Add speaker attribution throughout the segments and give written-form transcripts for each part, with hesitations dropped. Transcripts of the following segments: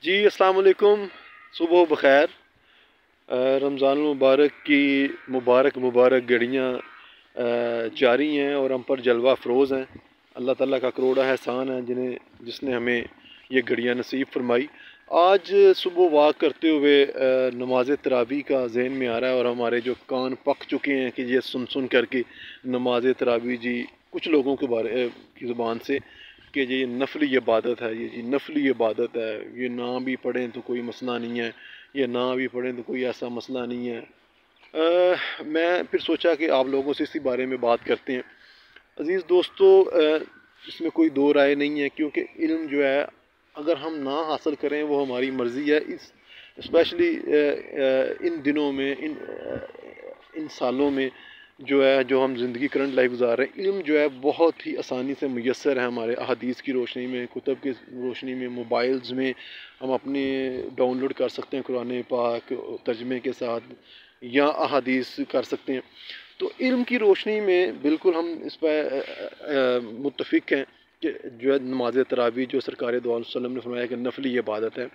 Speaker 1: جی السلام علیکم، صبح بخیر۔ رمضان المبارک کی مبارک گھڑیاں جاری ہیں اور ہم پر جلوہ افروز ہیں۔ اللہ تعالیٰ کا کروڑا احسان ہے جس نے ہمیں یہ گھڑیاں نصیب فرمائی۔ آج صبح واک کرتے ہوئے نماز تراویح کا ذہن میں آ رہا ہے، اور ہمارے جو کان پک چکے ہیں کہ یہ سن کر کے نماز تراویح جی کچھ لوگوں کے کی زبان سے کہ یہ نفلی عبادت ہے، یہ نفلی عبادت ہے، یہ نہ بھی پڑھیں تو کوئی مسئلہ نہیں ہے، یہ نہ بھی پڑھیں تو کوئی ایسا مسئلہ نہیں ہے۔ میں پھر سوچا کہ آپ لوگوں سے اسی بارے میں بات کرتے ہیں۔ عزیز دوستو، اس میں کوئی دو رائے نہیں ہے، کیونکہ علم جو ہے اگر ہم نہ حاصل کریں وہ ہماری مرضی ہے۔ اسپیشلی ان دنوں میں، ان سالوں میں جو ہم زندگی کرنٹ لائف گزار رہے ہیں، علم جو ہے بہت ہی آسانی سے میسر ہے ہمارے احادیث کی روشنی میں، کتب کی روشنی میں، موبائلز میں ہم اپنے ڈاؤن لوڈ کر سکتے ہیں قرآن پاک ترجمے کے ساتھ، یا احادیث کر سکتے ہیں۔ تو علم کی روشنی میں بالکل ہم اس پہ متفق ہیں کہ جو ہے نماز تراویح جو سرکار دو علیہ وسلم نے فرمایا کہ نفلی عبادت ہے،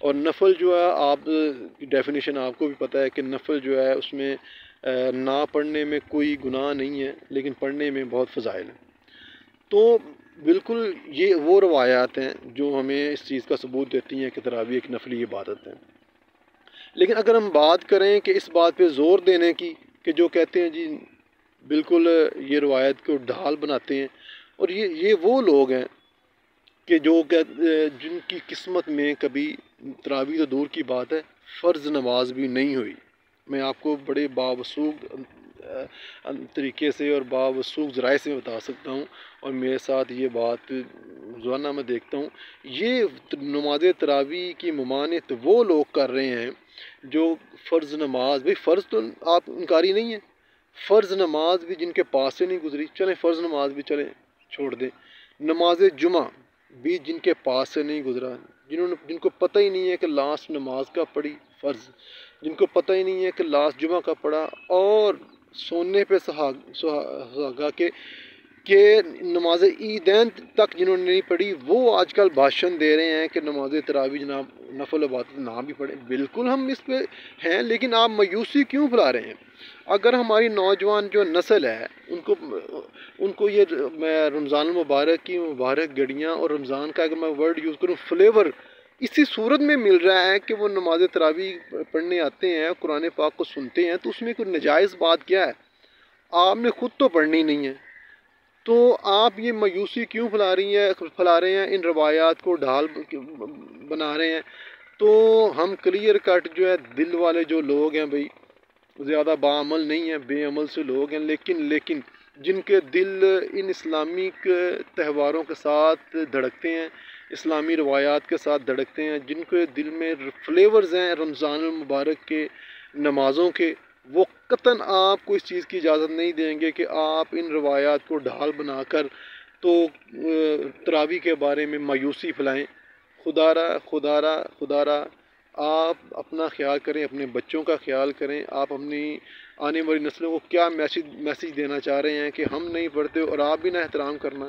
Speaker 1: اور نفل جو ہے آپ کی ڈیفینیشن آپ کو بھی پتہ ہے کہ نفل جو ہے اس میں نہ پڑھنے میں کوئی گناہ نہیں ہے، لیکن پڑھنے میں بہت فضائل ہیں۔ تو بالکل یہ وہ روایات ہیں جو ہمیں اس چیز کا ثبوت دیتی ہیں کہ تراویح ایک نفلی عبادت ہے۔ لیکن اگر ہم بات کریں کہ اس بات پہ زور دینے کی کہ جو کہتے ہیں جی بالکل یہ روایت کو ڈھال بناتے ہیں، اور یہ وہ لوگ ہیں کہ جن کی قسمت میں کبھی تراویح تو دور کی بات ہے، فرض نماز بھی نہیں ہوئی۔ میں آپ کو بڑے باوثوق طریقے سے اور باوثوق ذرائع سے بتا سکتا ہوں، اور میرے ساتھ یہ بات روزانہ میں دیکھتا ہوں۔ یہ نماز تراویح کی ممانعت وہ لوگ کر رہے ہیں جو فرض نماز، بھئی فرض تو آپ انکاری نہیں ہیں، فرض نماز بھی جن کے پاس سے نہیں گزری، چلیں فرض نماز بھی چلیں چھوڑ دیں، نماز جمعہ بھی جن کے پاس سے نہیں گزرا، جن کو پتہ ہی نہیں ہے کہ لاسٹ نماز کا پڑھی فرض، جن کو پتہ ہی نہیں ہے کہ لاسٹ جمعہ کا پڑھا، اور سونے پہ سہاگا کہ نماز عیدین تک جنہوں نے نہیں پڑھی، وہ آج کل بھاشن دے رہے ہیں کہ نماز تراویح جناب نفل عبادت نہ بھی پڑھیں۔ بالکل ہم اس پہ ہیں، لیکن آپ مایوسی کیوں پھیلا رہے ہیں؟ اگر ہماری نوجوان جو نسل ہے ان کو یہ رمضان المبارک کی مبارک گھڑیاں اور رمضان کا اگر میں ورڈ یوز کروں فلیور اسی صورت میں مل رہا ہے کہ وہ نماز تراویح پڑھنے آتے ہیں، قرآن پاک کو سنتے ہیں، تو اس میں کوئی نجائز بات کیا ہے؟ آپ نے خود تو پڑھنی نہیں ہے، تو آپ یہ مایوسی کیوں پھیلا رہے ہیں، ان روایات کو ڈھال بنا رہے ہیں؟ تو ہم کلیئر کٹ جو ہے دل والے جو لوگ ہیں بھئی، زیادہ باعمل نہیں ہیں، بے عمل سے لوگ ہیں، لیکن جن کے دل ان اسلامک تہواروں کے ساتھ دھڑکتے ہیں، اسلامی روایات کے ساتھ دھڑکتے ہیں، جن کے دل میں فلیورز ہیں رمضان المبارک کے، نمازوں کے، وہ قطعاً آپ کو اس چیز کی اجازت نہیں دیں گے کہ آپ ان روایات کو ڈھال بنا کر تو تراویح کے بارے میں مایوسی پھیلائیں۔ خدا را آپ اپنا خیال کریں، اپنے بچوں کا خیال کریں، آپ اپنی آنے والی نسلوں کو کیا میسیج دینا چاہ رہے ہیں کہ ہم نہیں پڑھتے اور آپ بھی نہ احترام کرنا؟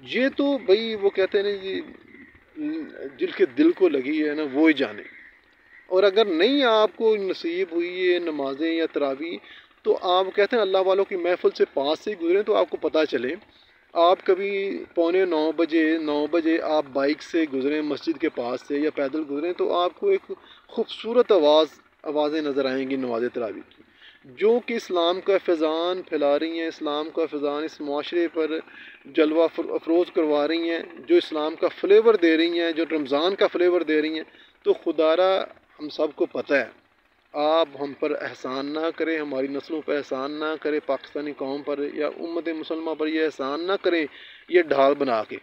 Speaker 1: یہ تو بھئی وہ کہتے ہیں نا، جن کے دل کو لگی ہے نا وہ ہی جانے۔ اور اگر نہیں آپ کو نصیب ہوئی ہے نمازیں یا تراویح، تو آپ کہتے ہیں اللہ والوں کی محفل سے پاس سے گزریں تو آپ کو پتہ چلے۔ آپ کبھی 9:45 آپ بائک سے گزریں مسجد کے پاس سے یا پیدل گزریں، تو آپ کو ایک خوبصورت آوازیں نظر آئیں گی نماز تراویح کی، جو کہ اسلام کا فیضان پھیلا رہی ہیں، اسلام کا فیضان اس معاشرے پر جلوہ افروز کروا رہی ہیں، جو اسلام کا فلیور دے رہی ہیں، جو رمضان کا فلیور دے رہی ہیں۔ تو خدا را ہم سب کو پتہ ہے، آپ ہم پر احسان نہ کریں، ہماری نسلوں پر احسان نہ کریں، پاکستانی قوم پر یا امت مسلمہ پر یہ احسان نہ کریں یہ ڈھال بنا کے۔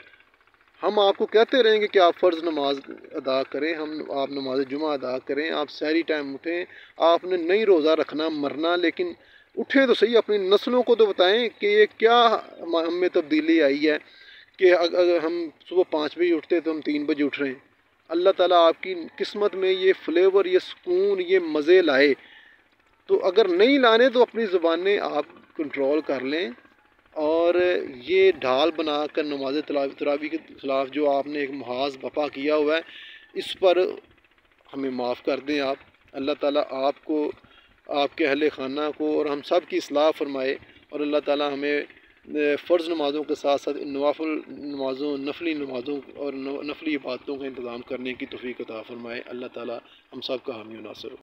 Speaker 1: ہم آپ کو کہتے رہیں گے کہ آپ فرض نماز ادا کریں، آپ نماز جمعہ ادا کریں، آپ سحری ٹائم اٹھیں، آپ نے نہیں روزہ رکھنا مرنا، لیکن اٹھیں تو صحیح، اپنی نسلوں کو تو بتائیں کہ یہ کیا ہم میں تبدیلی آئی ہے کہ اگر ہم صبح 5 بجے اٹھتے تو ہم 3 بجے اٹھ رہے ہیں۔ اللہ تعالیٰ آپ کی قسمت میں یہ فلیور، یہ سکون، یہ مزے لائے، تو اگر نہیں لانے تو اپنی زبانیں آپ کنٹرول کر لیں، اور یہ ڈھال بنا کر نماز تراویح کے خلاف جو آپ نے ایک محاذ بپا کیا ہوا ہے، اس پر ہمیں معاف کر دیں آپ. اللہ تعالیٰ آپ کو، آپ کے اہل خانہ کو اور ہم سب کی اصلاح فرمائے، اور اللہ تعالیٰ ہمیں فرض نمازوں کے ساتھ ساتھ ان نوافل نمازوں، نفلی نمازوں اور نفلی عبادتوں کا انتظام کرنے کی توفیق عطا فرمائے. اللہ تعالیٰ ہم سب کا حامی و ناصر ہو.